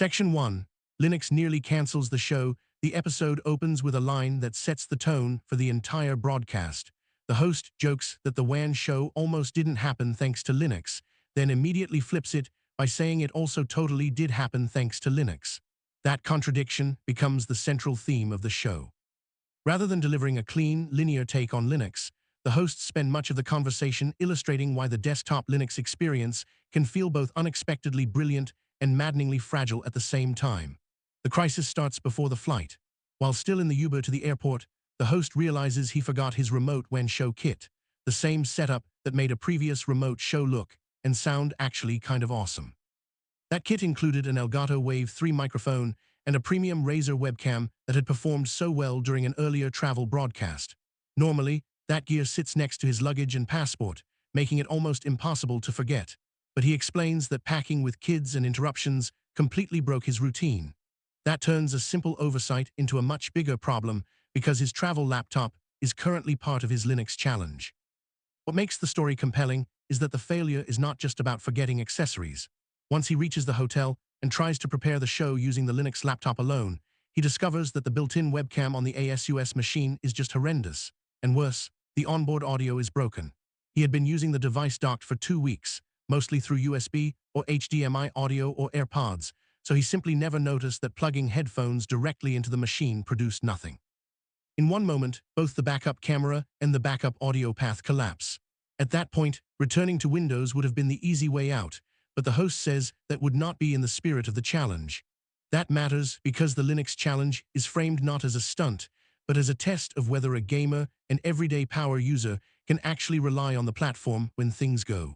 Section 1. Linux nearly cancels the show. The episode opens with a line that sets the tone for the entire broadcast. The host jokes that the WAN show almost didn't happen thanks to Linux, then immediately flips it by saying it also totally did happen thanks to Linux. That contradiction becomes the central theme of the show. Rather than delivering a clean, linear take on Linux, the hosts spend much of the conversation illustrating why the desktop Linux experience can feel both unexpectedly brilliant and maddeningly fragile at the same time. The crisis starts before the flight. While still in the Uber to the airport, the host realizes he forgot his remote WAN Show kit, the same setup that made a previous remote show look and sound actually kind of awesome. That kit included an Elgato Wave 3 microphone and a premium Razer webcam that had performed so well during an earlier travel broadcast. Normally, that gear sits next to his luggage and passport, making it almost impossible to forget. But he explains that packing with kids and interruptions completely broke his routine. That turns a simple oversight into a much bigger problem because his travel laptop is currently part of his Linux challenge. What makes the story compelling is that the failure is not just about forgetting accessories. Once he reaches the hotel and tries to prepare the show using the Linux laptop alone, he discovers that the built-in webcam on the ASUS machine is just horrendous. And worse, the onboard audio is broken. He had been using the device docked for 2 weeks, mostly through USB or HDMI audio or AirPods, so he simply never noticed that plugging headphones directly into the machine produced nothing. In one moment, both the backup camera and the backup audio path collapse. At that point, returning to Windows would have been the easy way out, but the host says that would not be in the spirit of the challenge. That matters because the Linux challenge is framed not as a stunt, but as a test of whether a gamer and everyday power user can actually rely on the platform when things go.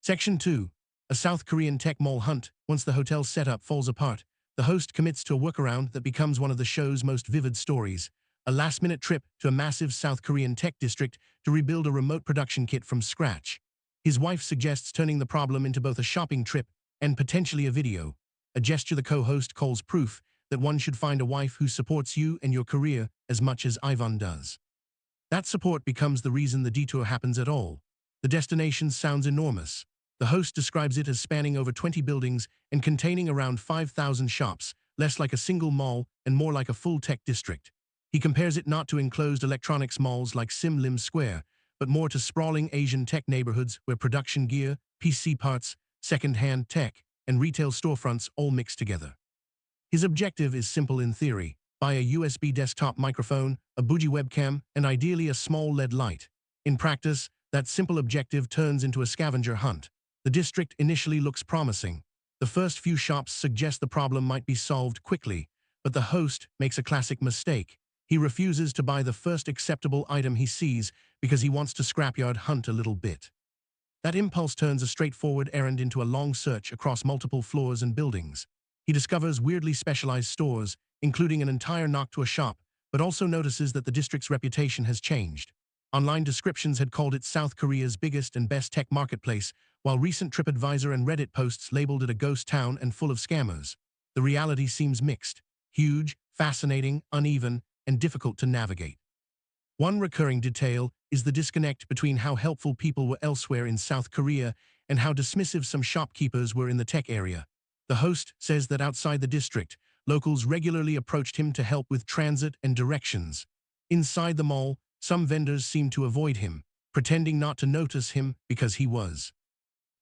Section 2. A South Korean tech mall hunt. Once the hotel setup falls apart, the host commits to a workaround that becomes one of the show's most vivid stories. A last-minute trip to a massive South Korean tech district to rebuild a remote production kit from scratch. His wife suggests turning the problem into both a shopping trip and potentially a video, a gesture the co-host calls proof that one should find a wife who supports you and your career as much as Ivan does. That support becomes the reason the detour happens at all. The destination sounds enormous. The host describes it as spanning over 20 buildings and containing around 5,000 shops, less like a single mall and more like a full tech district. He compares it not to enclosed electronics malls like Sim Lim Square, but more to sprawling Asian tech neighborhoods where production gear, PC parts, second-hand tech, and retail storefronts all mix together. His objective is simple in theory: buy a USB desktop microphone, a bougie webcam, and ideally a small LED light. In practice, that simple objective turns into a scavenger hunt. The district initially looks promising. The first few shops suggest the problem might be solved quickly, but the host makes a classic mistake. He refuses to buy the first acceptable item he sees because he wants to scrapyard hunt a little bit. That impulse turns a straightforward errand into a long search across multiple floors and buildings. He discovers weirdly specialized stores, including an entire knock to a shop, but also notices that the district's reputation has changed. Online descriptions had called it South Korea's biggest and best tech marketplace, while recent TripAdvisor and Reddit posts labeled it a ghost town and full of scammers. The reality seems mixed: huge, fascinating, uneven, and difficult to navigate. One recurring detail is the disconnect between how helpful people were elsewhere in South Korea and how dismissive some shopkeepers were in the tech area. The host says that outside the district, locals regularly approached him to help with transit and directions. Inside the mall, some vendors seemed to avoid him, pretending not to notice him because he was.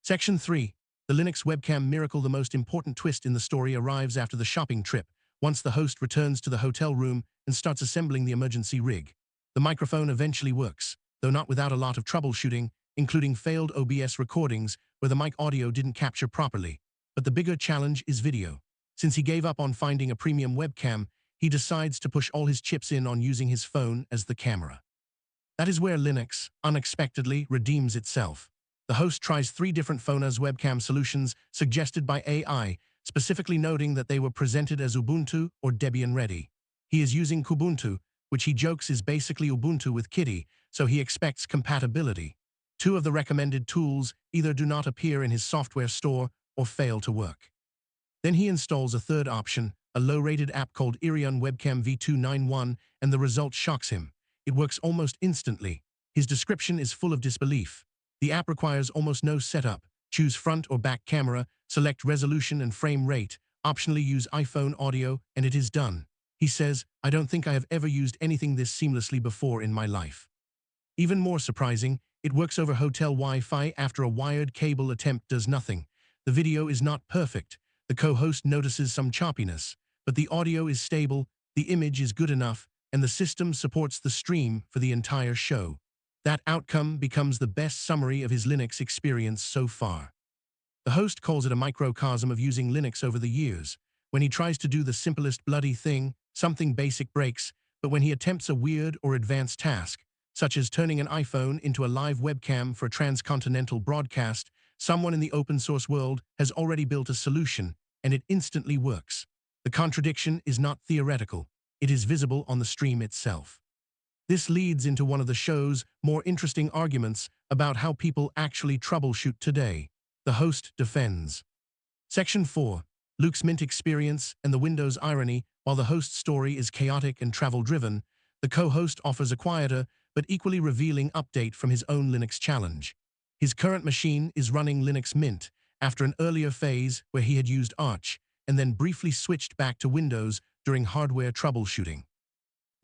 Section 3. The Linux webcam miracle. The most important twist in the story arrives after the shopping trip, once the host returns to the hotel room and starts assembling the emergency rig. The microphone eventually works, though not without a lot of troubleshooting, including failed OBS recordings where the mic audio didn't capture properly. But the bigger challenge is video. Since he gave up on finding a premium webcam, he decides to push all his chips in on using his phone as the camera. That is where Linux, unexpectedly, redeems itself. The host tries 3 different phone as webcam solutions suggested by AI, specifically noting that they were presented as Ubuntu or Debian ready. He is using Kubuntu, which he jokes is basically Ubuntu with Kitty, so he expects compatibility. 2 of the recommended tools either do not appear in his software store or fail to work. Then he installs a third option, a low-rated app called Irion Webcam V291, and the result shocks him. It works almost instantly. His description is full of disbelief. The app requires almost no setup. Choose front or back camera, select resolution and frame rate, Optionally use iPhone audio, and it is done. He says, I don't think I have ever used anything this seamlessly before in my life. Even more surprising, it works over hotel Wi-Fi after a wired cable attempt does nothing. The video is not perfect. The co-host notices some choppiness, but the audio is stable, the image is good enough, and the system supports the stream for the entire show. That outcome becomes the best summary of his Linux experience so far. The host calls it a microcosm of using Linux over the years. When he tries to do the simplest bloody thing, something basic breaks, but when he attempts a weird or advanced task, such as turning an iPhone into a live webcam for a transcontinental broadcast, someone in the open-source world has already built a solution, and it instantly works. The contradiction is not theoretical. It is visible on the stream itself. This leads into one of the show's more interesting arguments about how people actually troubleshoot today. The host defends. Section 4. Luke's Mint experience and the Windows irony. While the host's story is chaotic and travel-driven, the co-host offers a quieter but equally revealing update from his own Linux challenge. His current machine is running Linux Mint after an earlier phase where he had used Arch and then briefly switched back to Windows during hardware troubleshooting.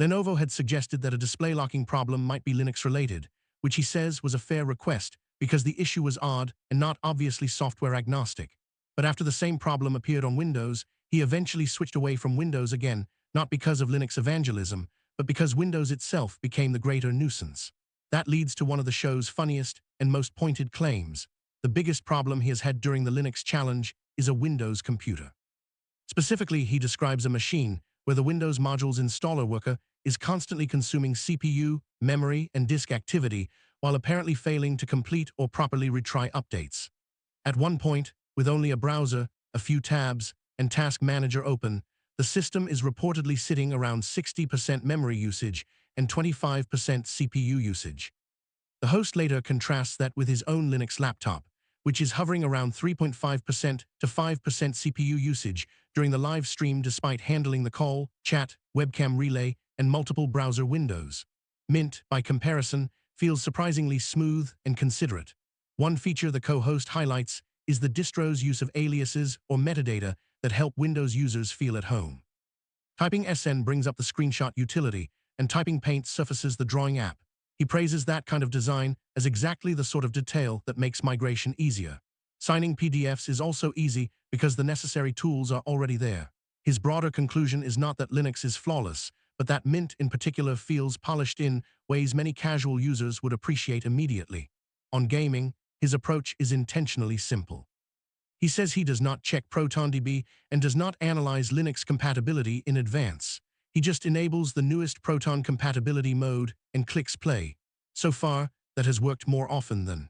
Lenovo had suggested that a display locking problem might be Linux-related, which he says was a fair request because the issue was odd and not obviously software agnostic. But after the same problem appeared on Windows, he eventually switched away from Windows again, not because of Linux evangelism, but because Windows itself became the greater nuisance. That leads to one of the show's funniest and most pointed claims. The biggest problem he has had during the Linux challenge is a Windows computer. Specifically, he describes a machine where the Windows module's installer worker is constantly consuming CPU, memory, and disk activity while apparently failing to complete or properly retry updates. At one point, with only a browser, a few tabs, and Task Manager open, the system is reportedly sitting around 60% memory usage and 25% CPU usage. The host later contrasts that with his own Linux laptop, which is hovering around 3.5% to 5% CPU usage during the live stream despite handling the call, chat, webcam relay, and multiple browser windows. Mint, by comparison, feels surprisingly smooth and considerate. One feature the co-host highlights is the distro's use of aliases or metadata that help Windows users feel at home. Typing SN brings up the screenshot utility, and Typing Paint surfaces the drawing app. He praises that kind of design as exactly the sort of detail that makes migration easier. Signing PDFs is also easy because the necessary tools are already there. His broader conclusion is not that Linux is flawless, but that Mint in particular feels polished in ways many casual users would appreciate immediately. On gaming, his approach is intentionally simple. He says he does not check ProtonDB and does not analyze Linux compatibility in advance. He just enables the newest Proton compatibility mode and clicks play. So far, that has worked more often than.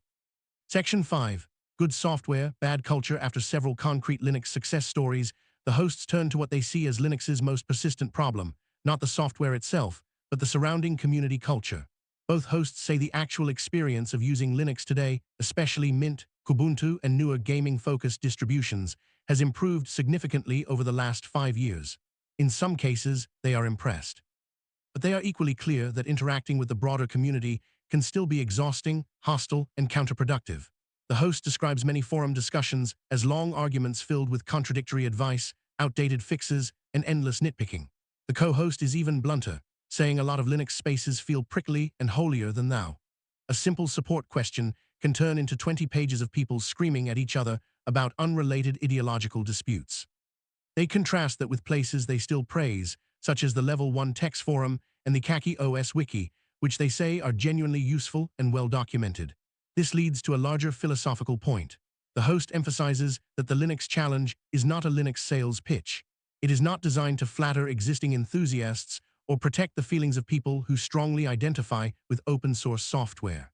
Section 5. Good software, bad culture. After several concrete Linux success stories, the hosts turn to what they see as Linux's most persistent problem, not the software itself, but the surrounding community culture. Both hosts say the actual experience of using Linux today, especially Mint, Kubuntu, and newer gaming-focused distributions, has improved significantly over the last 5 years. In some cases, they are impressed. But they are equally clear that interacting with the broader community can still be exhausting, hostile, and counterproductive. The host describes many forum discussions as long arguments filled with contradictory advice, outdated fixes, and endless nitpicking. The co-host is even blunter, saying a lot of Linux spaces feel prickly and holier than thou. A simple support question can turn into 20 pages of people screaming at each other about unrelated ideological disputes. They contrast that with places they still praise, such as the Level 1 Techs Forum and the Khaki OS Wiki, which they say are genuinely useful and well-documented. This leads to a larger philosophical point. The host emphasizes that the Linux challenge is not a Linux sales pitch. It is not designed to flatter existing enthusiasts or protect the feelings of people who strongly identify with open-source software.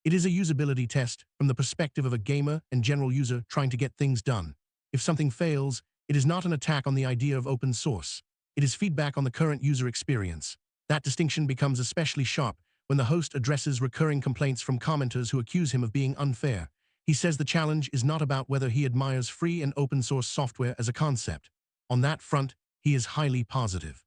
It is a usability test from the perspective of a gamer and general user trying to get things done. If something fails, it is not an attack on the idea of open source. It is feedback on the current user experience. That distinction becomes especially sharp when the host addresses recurring complaints from commenters who accuse him of being unfair. He says the challenge is not about whether he admires free and open-source software as a concept. On that front, he is highly positive.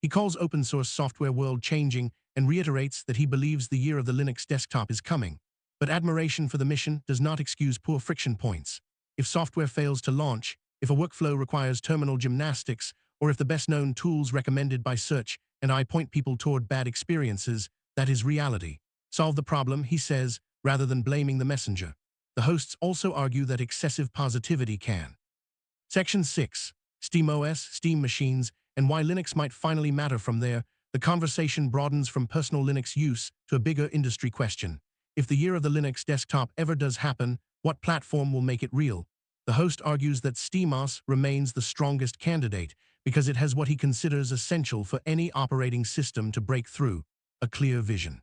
He calls open-source software world-changing and reiterates that he believes the year of the Linux desktop is coming. But admiration for the mission does not excuse poor friction points. If software fails to launch, if a workflow requires terminal gymnastics, or if the best-known tools recommended by search and I point people toward bad experiences, that is reality. Solve the problem, he says, rather than blaming the messenger. The hosts also argue that excessive positivity can. Section 6. SteamOS, Steam machines, and why Linux might finally matter from there. The conversation broadens from personal Linux use to a bigger industry question. If the year of the Linux desktop ever does happen, what platform will make it real? The host argues that SteamOS remains the strongest candidate because it has what he considers essential for any operating system to break through: a clear vision.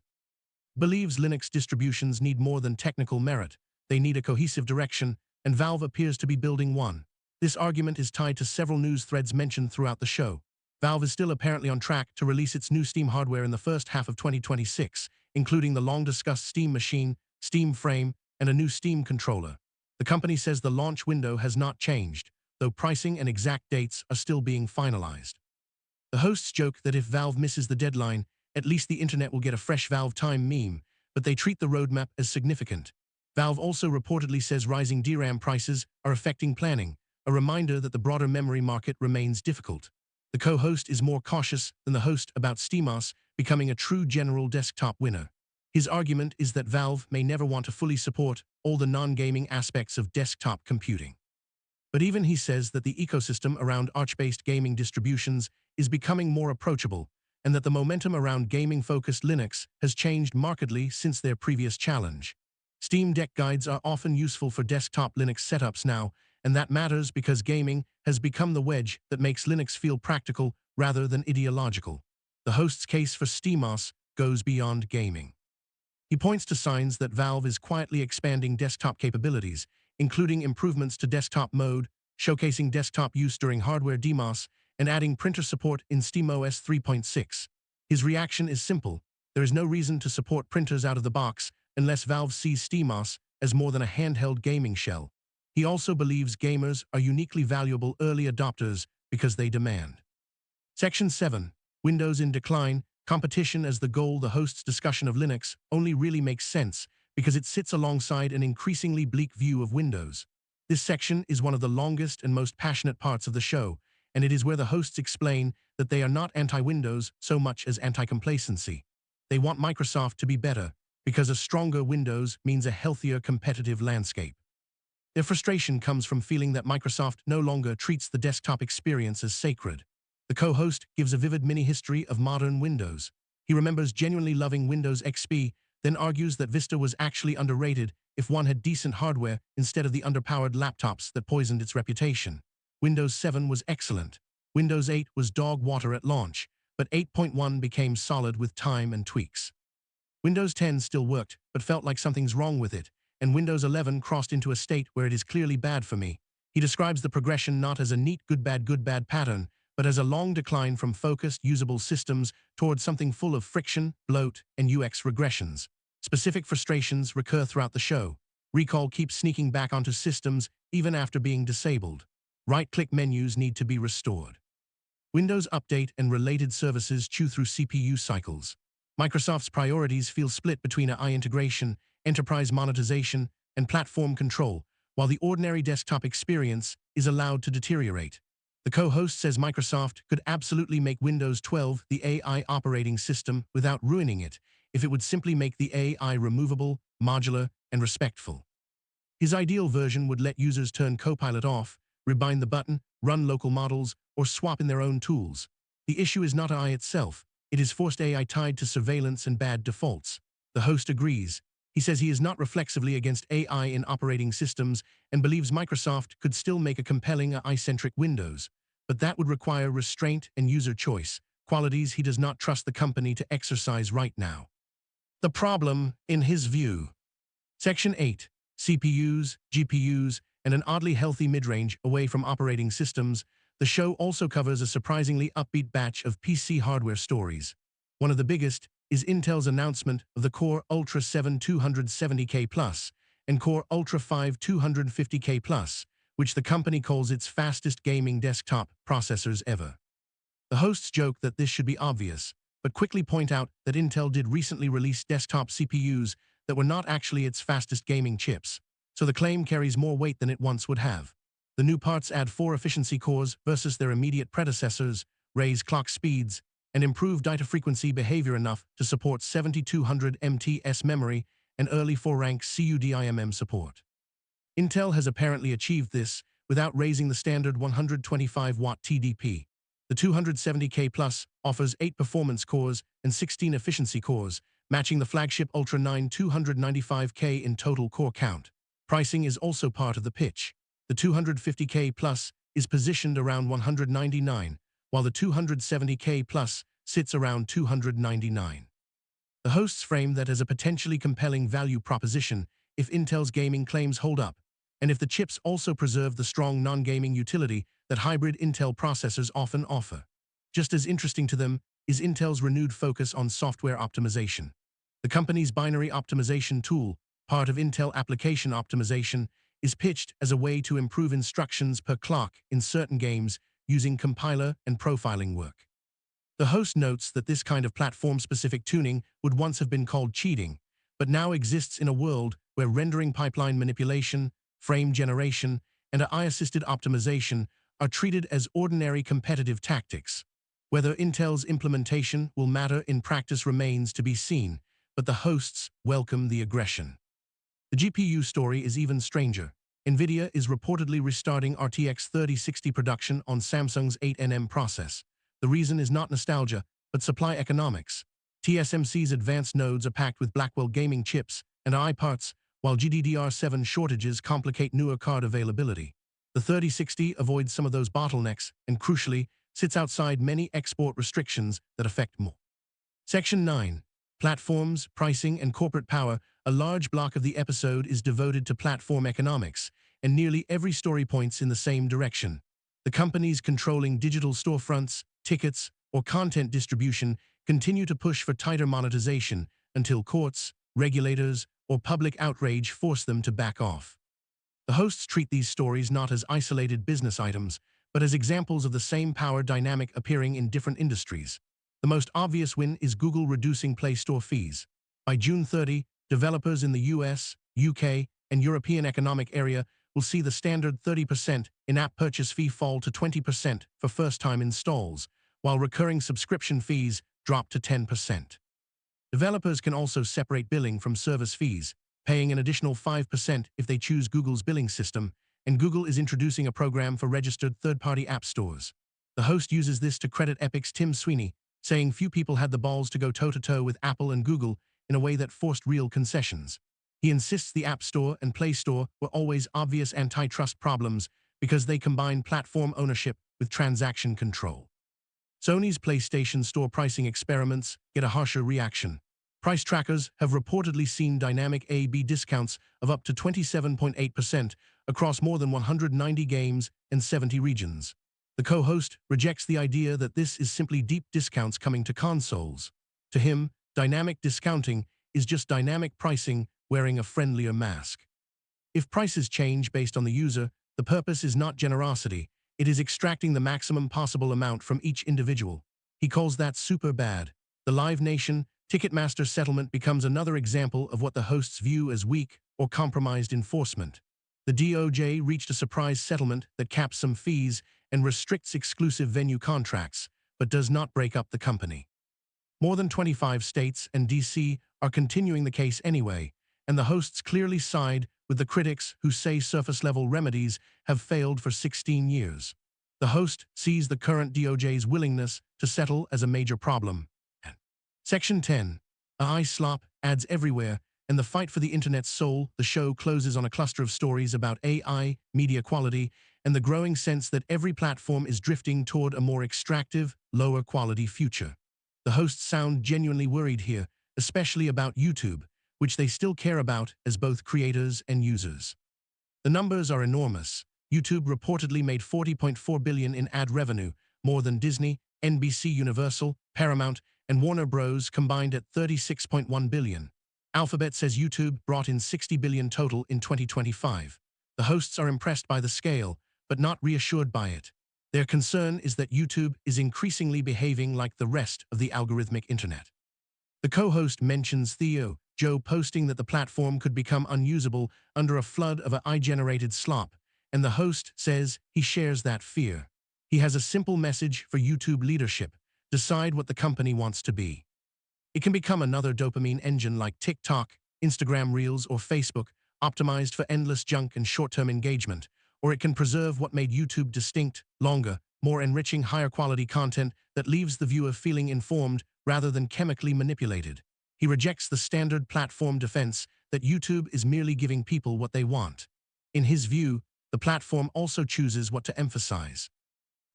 Believes Linux distributions need more than technical merit. They need a cohesive direction, and Valve appears to be building one. This argument is tied to several news threads mentioned throughout the show. Valve is still apparently on track to release its new Steam hardware in the first half of 2026, including the long-discussed Steam machine, Steam frame, and a new Steam controller. The company says the launch window has not changed, though pricing and exact dates are still being finalized. The hosts joke that if Valve misses the deadline, at least the internet will get a fresh Valve time meme, but they treat the roadmap as significant. Valve also reportedly says rising DRAM prices are affecting planning, a reminder that the broader memory market remains difficult. The co-host is more cautious than the host about SteamOS becoming a true general desktop winner. His argument is that Valve may never want to fully support all the non-gaming aspects of desktop computing. But even he says that the ecosystem around Arch-based gaming distributions is becoming more approachable, and that the momentum around gaming-focused Linux has changed markedly since their previous challenge. Steam Deck guides are often useful for desktop Linux setups now, and that matters because gaming has become the wedge that makes Linux feel practical rather than ideological. The host's case for SteamOS goes beyond gaming. He points to signs that Valve is quietly expanding desktop capabilities, including improvements to desktop mode, showcasing desktop use during hardware DMOS, and adding printer support in SteamOS 3.6. His reaction is simple: there is no reason to support printers out of the box unless Valve sees SteamOS as more than a handheld gaming shell. He also believes gamers are uniquely valuable early adopters because they demand. Section 7. Windows in decline. Competition as the goal. The host's discussion of Linux only really makes sense because it sits alongside an increasingly bleak view of Windows. This section is one of the longest and most passionate parts of the show, and it is where the hosts explain that they are not anti-Windows so much as anti-complacency. They want Microsoft to be better, because a stronger Windows means a healthier competitive landscape. Their frustration comes from feeling that Microsoft no longer treats the desktop experience as sacred. The co-host gives a vivid mini-history of modern Windows. He remembers genuinely loving Windows XP, then argues that Vista was actually underrated if one had decent hardware instead of the underpowered laptops that poisoned its reputation. Windows 7 was excellent. Windows 8 was dog water at launch, but 8.1 became solid with time and tweaks. Windows 10 still worked, but felt like something's wrong with it, and Windows 11 crossed into a state where it is clearly bad for me. He describes the progression not as a neat good bad pattern, but as a long decline from focused, usable systems towards something full of friction, bloat, and UX regressions. Specific frustrations recur throughout the show. Recall keeps sneaking back onto systems even after being disabled. Right-click menus need to be restored. Windows Update and related services chew through CPU cycles. Microsoft's priorities feel split between AI integration, enterprise monetization, and platform control, while the ordinary desktop experience is allowed to deteriorate. The co-host says Microsoft could absolutely make Windows 12 the AI operating system without ruining it, if it would simply make the AI removable, modular, and respectful. His ideal version would let users turn Copilot off, rebind the button, run local models, or swap in their own tools. The issue is not AI itself, it is forced AI tied to surveillance and bad defaults. The host agrees. He says he is not reflexively against AI in operating systems and believes Microsoft could still make a compelling AI-centric Windows, but that would require restraint and user choice, qualities he does not trust the company to exercise right now. The problem, in his view. Section 8. CPUs, GPUs, and an oddly healthy midrange away from operating systems. The show also covers a surprisingly upbeat batch of PC hardware stories. One of the biggest is Intel's announcement of the Core Ultra 7 270K+, and Core Ultra 5 250K+, which the company calls its fastest gaming desktop processors ever. The hosts joke that this should be obvious, but quickly point out that Intel did recently release desktop CPUs that were not actually its fastest gaming chips, so the claim carries more weight than it once would have. The new parts add 4 efficiency cores versus their immediate predecessors, raise clock speeds, and improve data frequency behavior enough to support 7200 MTS memory and early 4-rank CUDIMM support. Intel has apparently achieved this without raising the standard 125-watt TDP. The 270K Plus offers 8 performance cores and 16 efficiency cores, matching the flagship Ultra 9 295K in total core count. Pricing is also part of the pitch. The 250K Plus is positioned around $199, while the 270K Plus sits around $299. The hosts frame that as a potentially compelling value proposition if Intel's gaming claims hold up, and if the chips also preserve the strong non-gaming utility that hybrid Intel processors often offer. Just as interesting to them is Intel's renewed focus on software optimization. The company's binary optimization tool, part of Intel application optimization, is pitched as a way to improve instructions per clock in certain games using compiler and profiling work. The host notes that this kind of platform-specific tuning would once have been called cheating, but now exists in a world where rendering pipeline manipulation, frame generation, and AI-assisted optimization are treated as ordinary competitive tactics. Whether Intel's implementation will matter in practice remains to be seen, but the hosts welcome the aggression. The GPU story is even stranger. NVIDIA is reportedly restarting RTX 3060 production on Samsung's 8nm process. The reason is not nostalgia, but supply economics. TSMC's advanced nodes are packed with Blackwell gaming chips and AI parts, while GDDR7 shortages complicate newer card availability. The 3060 avoids some of those bottlenecks and, crucially, sits outside many export restrictions that affect more. Section 9. Platforms, Pricing, and Corporate Power. A large block of the episode is devoted to platform economics, and nearly every story points in the same direction. The companies controlling digital storefronts, tickets, or content distribution continue to push for tighter monetization until courts, regulators, or public outrage force them to back off. The hosts treat these stories not as isolated business items, but as examples of the same power dynamic appearing in different industries. The most obvious win is Google reducing Play Store fees. By June 30, developers in the US, UK, and European Economic Area will see the standard 30% in-app purchase fee fall to 20% for first-time installs, while recurring subscription fees drop to 10%. Developers can also separate billing from service fees, paying an additional 5% if they choose Google's billing system, and Google is introducing a program for registered third-party app stores. The host uses this to credit Epic's Tim Sweeney, saying few people had the balls to go toe-to-toe with Apple and Google in a way that forced real concessions. He insists the App Store and Play Store were always obvious antitrust problems because they combine platform ownership with transaction control. Sony's PlayStation Store pricing experiments get a harsher reaction. Price trackers have reportedly seen dynamic A/B discounts of up to 27.8% across more than 190 games and 70 regions. The co-host rejects the idea that this is simply deep discounts coming to consoles. To him, dynamic discounting is just dynamic pricing wearing a friendlier mask. If prices change based on the user, the purpose is not generosity. It is extracting the maximum possible amount from each individual. He calls that super bad. The Live Nation Ticketmaster settlement becomes another example of what the hosts view as weak or compromised enforcement. The DOJ reached a surprise settlement that caps some fees and restricts exclusive venue contracts, but does not break up the company. More than 25 states and DC are continuing the case anyway, and the hosts clearly side with the critics who say surface-level remedies have failed for 16 years. The host sees the current DOJ's willingness to settle as a major problem. Section 10. AI Slop, ads everywhere, and the fight for the internet's soul. The show closes on a cluster of stories about AI, media quality, and the growing sense that every platform is drifting toward a more extractive, lower-quality future. The hosts sound genuinely worried here, especially about YouTube, which they still care about as both creators and users. The numbers are enormous. YouTube reportedly made $40.4 billion in ad revenue, more than Disney, NBC Universal, Paramount, and Warner Bros. Combined at $36.1 billion. Alphabet says YouTube brought in $60 billion total in 2025. The hosts are impressed by the scale, but not reassured by it. Their concern is that YouTube is increasingly behaving like the rest of the algorithmic internet. The co-host mentions Theo Joe posting that the platform could become unusable under a flood of AI-generated slop, and the host says he shares that fear. He has a simple message for YouTube leadership: decide what the company wants to be. It can become another dopamine engine like TikTok, Instagram Reels, or Facebook, optimized for endless junk and short-term engagement, or it can preserve what made YouTube distinct: longer, more enriching, higher quality content that leaves the viewer feeling informed rather than chemically manipulated. He rejects the standard platform defense that YouTube is merely giving people what they want. In his view, the platform also chooses what to emphasize.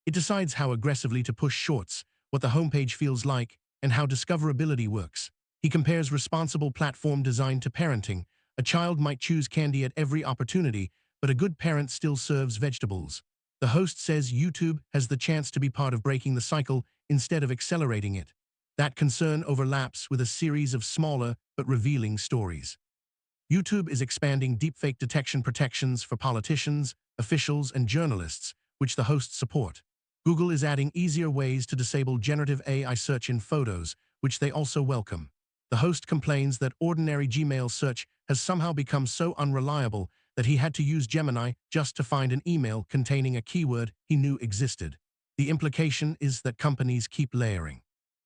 It decides how aggressively to push shorts, what the homepage feels like, and how discoverability works. He compares responsible platform design to parenting. A child might choose candy at every opportunity, but a good parent still serves vegetables. The host says YouTube has the chance to be part of breaking the cycle instead of accelerating it. That concern overlaps with a series of smaller but revealing stories. YouTube is expanding deepfake detection protections for politicians, officials, and journalists, which the hosts support. Google is adding easier ways to disable generative AI search in photos, which they also welcome. The host complains that ordinary Gmail search has somehow become so unreliable that he had to use Gemini just to find an email containing a keyword he knew existed. The implication is that companies keep layering